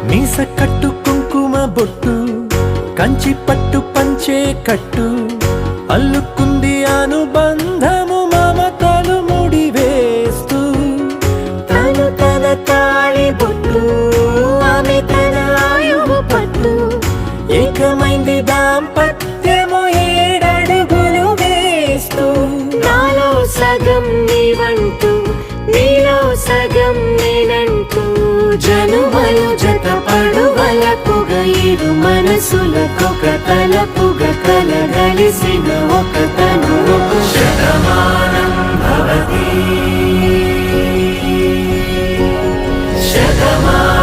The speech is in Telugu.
మీస కట్టు కుంకుమ బొట్టు కంచి పట్టు పంచే కట్టు అల్లుకుంది అనుబంధము మమతలు ముడివేస్తూ తను తన తాళి బొట్టు ఆమె తన ఆయువు పట్టు ఏకమైంది దాంపత్యము 7 అడుగులు వేస్తూ నాలో సగం నీవంటూ నీలో సగం నేనంటూ జనుమలు జతపడువలపుగ ఇరు మనసులకొక తలపుగ కలగలిసిన ఒక తను శతమానం భవతి శతమానం